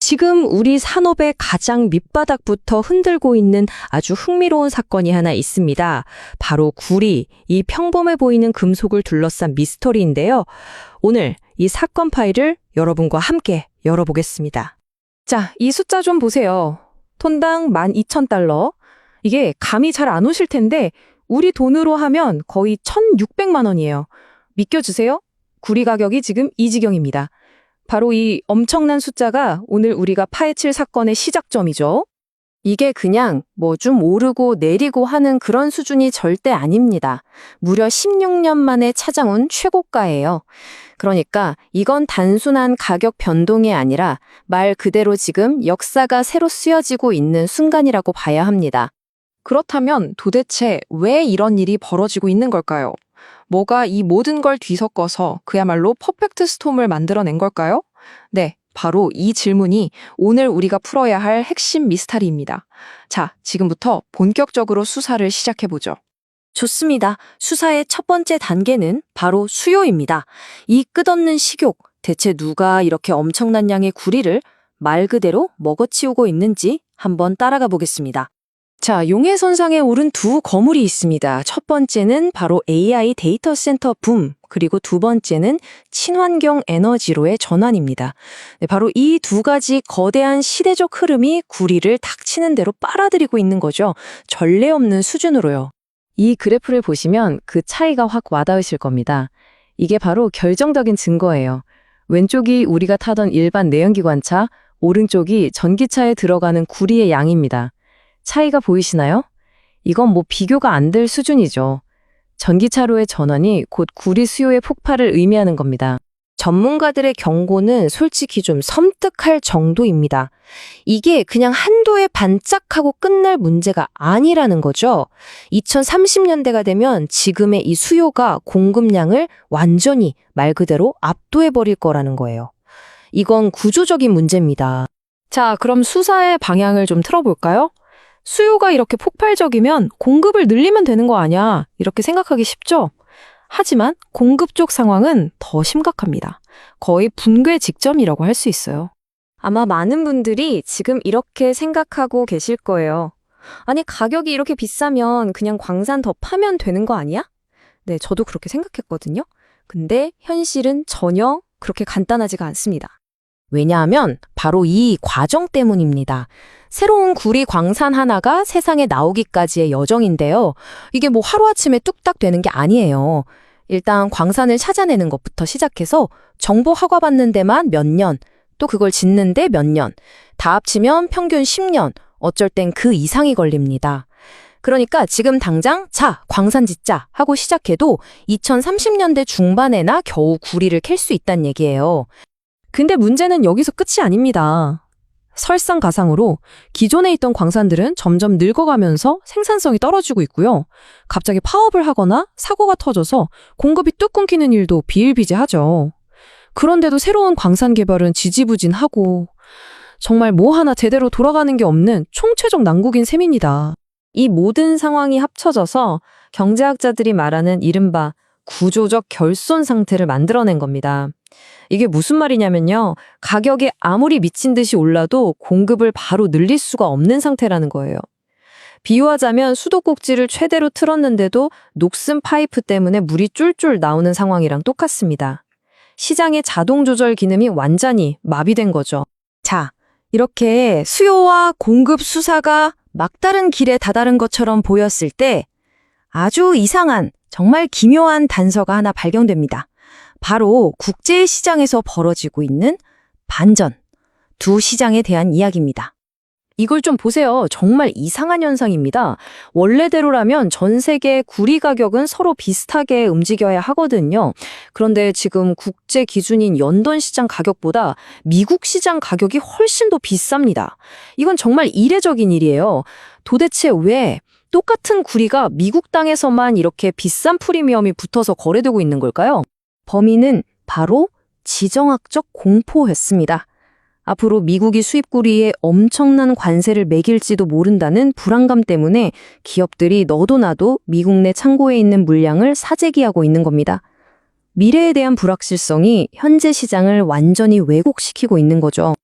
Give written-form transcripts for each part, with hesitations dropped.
지금 우리 산업의 가장 밑바닥부터 흔들고 있는 아주 흥미로운 사건이 하나 있습니다. 바로 구리, 이 평범해 보이는 금속을 둘러싼 미스터리인데요. 오늘 이 사건 파일을 여러분과 함께 열어보겠습니다. 자, 이 숫자 좀 보세요. 톤당 12,000달러. 이게 감이 잘 안 오실 텐데 우리 돈으로 하면 거의 1,600만 원이에요. 믿겨주세요? 구리 가격이 지금 이 지경입니다. 바로 이 엄청난 숫자가 오늘 우리가 파헤칠 사건의 시작점이죠. 이게 그냥 뭐 좀 오르고 내리고 하는 그런 수준이 절대 아닙니다. 무려 16년 만에 찾아온 최고가예요. 그러니까 이건 단순한 가격 변동이 아니라 말 그대로 지금 역사가 새로 쓰여지고 있는 순간이라고 봐야 합니다. 그렇다면 도대체 왜 이런 일이 벌어지고 있는 걸까요? 뭐가 이 모든 걸 뒤섞어서 그야말로 퍼펙트 스톰을 만들어낸 걸까요? 네, 바로 이 질문이 오늘 우리가 풀어야 할 핵심 미스터리입니다. 자, 지금부터 본격적으로 수사를 시작해보죠. 좋습니다. 수사의 첫 번째 단계는 바로 수요입니다. 이 끝없는 식욕, 대체 누가 이렇게 엄청난 양의 구리를 말 그대로 먹어치우고 있는지 한번 따라가 보겠습니다. 자, 용해선상에 오른 두 거물이 있습니다. 첫 번째는 바로 AI 데이터 센터 붐, 그리고 두 번째는 친환경 에너지로의 전환입니다. 네, 바로 이 두 가지 거대한 시대적 흐름이 구리를 닥치는 대로 빨아들이고 있는 거죠. 전례 없는 수준으로요. 이 그래프를 보시면 그 차이가 확 와닿으실 겁니다. 이게 바로 결정적인 증거예요. 왼쪽이 우리가 타던 일반 내연기관차, 오른쪽이 전기차에 들어가는 구리의 양입니다. 차이가 보이시나요? 이건 뭐 비교가 안 될 수준이죠. 전기차로의 전환이 곧 구리 수요의 폭발을 의미하는 겁니다. 전문가들의 경고는 솔직히 좀 섬뜩할 정도입니다. 이게 그냥 한도에 반짝하고 끝날 문제가 아니라는 거죠. 2030년대가 되면 지금의 이 수요가 공급량을 완전히 말 그대로 압도해버릴 거라는 거예요. 이건 구조적인 문제입니다. 자, 그럼 수사의 방향을 좀 틀어볼까요? 수요가 이렇게 폭발적이면 공급을 늘리면 되는 거 아니야? 이렇게 생각하기 쉽죠? 하지만 공급 쪽 상황은 더 심각합니다. 거의 붕괴 직전이라고 할 수 있어요. 아마 많은 분들이 지금 이렇게 생각하고 계실 거예요. 아니, 가격이 이렇게 비싸면 그냥 광산 더 파면 되는 거 아니야? 네, 저도 그렇게 생각했거든요. 근데 현실은 전혀 그렇게 간단하지가 않습니다. 왜냐하면 바로 이 과정 때문입니다. 새로운 구리 광산 하나가 세상에 나오기까지의 여정인데요. 이게 뭐 하루아침에 뚝딱 되는 게 아니에요. 일단 광산을 찾아내는 것부터 시작해서 정보 허가받는 데만 몇 년, 또 그걸 짓는데 몇 년, 다 합치면 평균 10년, 어쩔 땐 그 이상이 걸립니다. 그러니까 지금 당장 자, 광산 짓자 하고 시작해도 2030년대 중반에나 겨우 구리를 캘 수 있다는 얘기예요. 근데 문제는 여기서 끝이 아닙니다. 설상가상으로 기존에 있던 광산들은 점점 늙어가면서 생산성이 떨어지고 있고요. 갑자기 파업을 하거나 사고가 터져서 공급이 뚝 끊기는 일도 비일비재하죠. 그런데도 새로운 광산 개발은 지지부진하고 정말 뭐 하나 제대로 돌아가는 게 없는 총체적 난국인 셈입니다. 이 모든 상황이 합쳐져서 경제학자들이 말하는 이른바 구조적 결손 상태를 만들어낸 겁니다. 이게 무슨 말이냐면요. 가격이 아무리 미친 듯이 올라도 공급을 바로 늘릴 수가 없는 상태라는 거예요. 비유하자면 수도꼭지를 최대로 틀었는데도 녹슨 파이프 때문에 물이 쫄쫄 나오는 상황이랑 똑같습니다. 시장의 자동 조절 기능이 완전히 마비된 거죠. 자, 이렇게 수요와 공급 수사가 막다른 길에 다다른 것처럼 보였을 때 아주 이상한, 정말 기묘한 단서가 하나 발견됩니다. 바로 국제시장에서 벌어지고 있는 반전, 두 시장에 대한 이야기입니다. 이걸 좀 보세요. 정말 이상한 현상입니다. 원래대로라면 전 세계 구리 가격은 서로 비슷하게 움직여야 하거든요. 그런데 지금 국제 기준인 런던 시장 가격보다 미국 시장 가격이 훨씬 더 비쌉니다. 이건 정말 이례적인 일이에요. 도대체 왜 똑같은 구리가 미국 땅에서만 이렇게 비싼 프리미엄이 붙어서 거래되고 있는 걸까요? 범인은 바로 지정학적 공포였습니다. 앞으로 미국이 수입구리에 엄청난 관세를 매길지도 모른다는 불안감 때문에 기업들이 너도 나도 미국 내 창고에 있는 물량을 사재기하고 있는 겁니다. 미래에 대한 불확실성이 현재 시장을 완전히 왜곡시키고 있는 거죠.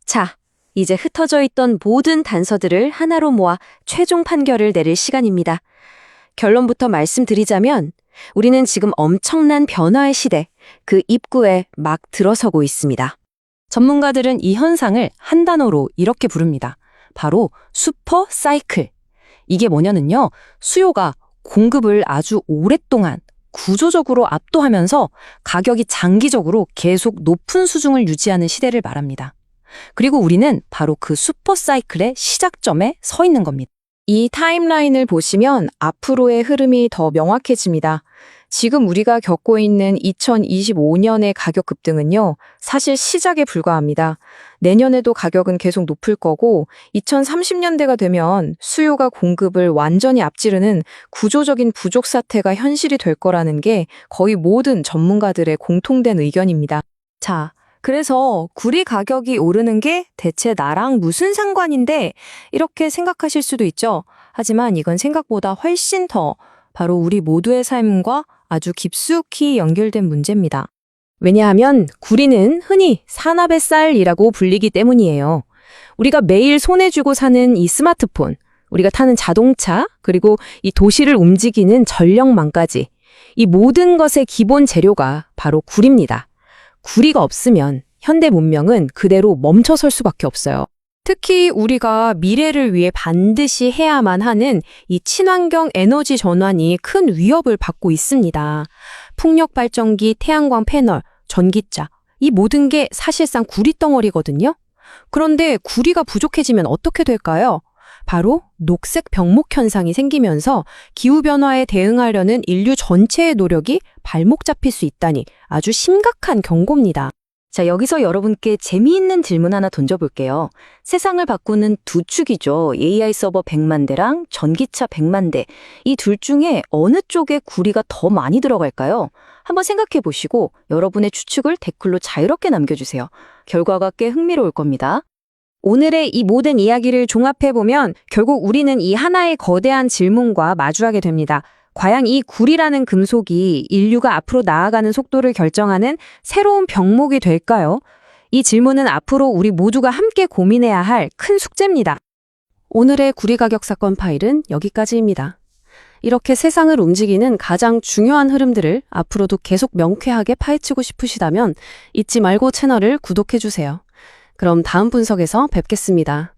자, 이제 흩어져 있던 모든 단서들을 하나로 모아 최종 판결을 내릴 시간입니다. 결론부터 말씀드리자면 우리는 지금 엄청난 변화의 시대, 그 입구에 막 들어서고 있습니다. 전문가들은 이 현상을 한 단어로 이렇게 부릅니다. 바로 슈퍼 사이클. 이게 뭐냐면요. 수요가 공급을 아주 오랫동안 구조적으로 압도하면서 가격이 장기적으로 계속 높은 수준을 유지하는 시대를 말합니다. 그리고 우리는 바로 그 슈퍼 사이클의 시작점에 서 있는 겁니다. 이 타임라인을 보시면 앞으로의 흐름이 더 명확해집니다. 지금 우리가 겪고 있는 2025년의 가격 급등은요, 사실 시작에 불과합니다. 내년에도 가격은 계속 높을 거고, 2030년대가 되면 수요가 공급을 완전히 앞지르는 구조적인 부족 사태가 현실이 될 거라는 게 거의 모든 전문가들의 공통된 의견입니다. 자, 그래서 구리 가격이 오르는 게 대체 나랑 무슨 상관인데 이렇게 생각하실 수도 있죠. 하지만 이건 생각보다 훨씬 더 바로 우리 모두의 삶과 아주 깊숙이 연결된 문제입니다. 왜냐하면 구리는 흔히 산업의 쌀이라고 불리기 때문이에요. 우리가 매일 손에 쥐고 사는 이 스마트폰, 우리가 타는 자동차, 그리고 이 도시를 움직이는 전력망까지 이 모든 것의 기본 재료가 바로 구리입니다. 구리가 없으면 현대 문명은 그대로 멈춰설 수밖에 없어요. 특히 우리가 미래를 위해 반드시 해야만 하는 이 친환경 에너지 전환이 큰 위협을 받고 있습니다. 풍력 발전기, 태양광 패널, 전기차, 이 모든 게 사실상 구리 덩어리거든요. 그런데 구리가 부족해지면 어떻게 될까요? 바로 녹색 병목 현상이 생기면서 기후변화에 대응하려는 인류 전체의 노력이 발목 잡힐 수 있다니 아주 심각한 경고입니다. 자, 여기서 여러분께 재미있는 질문 하나 던져볼게요. 세상을 바꾸는 두 축이죠. AI 서버 100만 대랑 전기차 100만 대. 이 둘 중에 어느 쪽에 구리가 더 많이 들어갈까요? 한번 생각해 보시고 여러분의 추측을 댓글로 자유롭게 남겨주세요. 결과가 꽤 흥미로울 겁니다. 오늘의 이 모든 이야기를 종합해보면 결국 우리는 이 하나의 거대한 질문과 마주하게 됩니다. 과연 이 구리라는 금속이 인류가 앞으로 나아가는 속도를 결정하는 새로운 병목이 될까요? 이 질문은 앞으로 우리 모두가 함께 고민해야 할 큰 숙제입니다. 오늘의 구리 가격 사건 파일은 여기까지입니다. 이렇게 세상을 움직이는 가장 중요한 흐름들을 앞으로도 계속 명쾌하게 파헤치고 싶으시다면 잊지 말고 채널을 구독해주세요. 그럼 다음 분석에서 뵙겠습니다.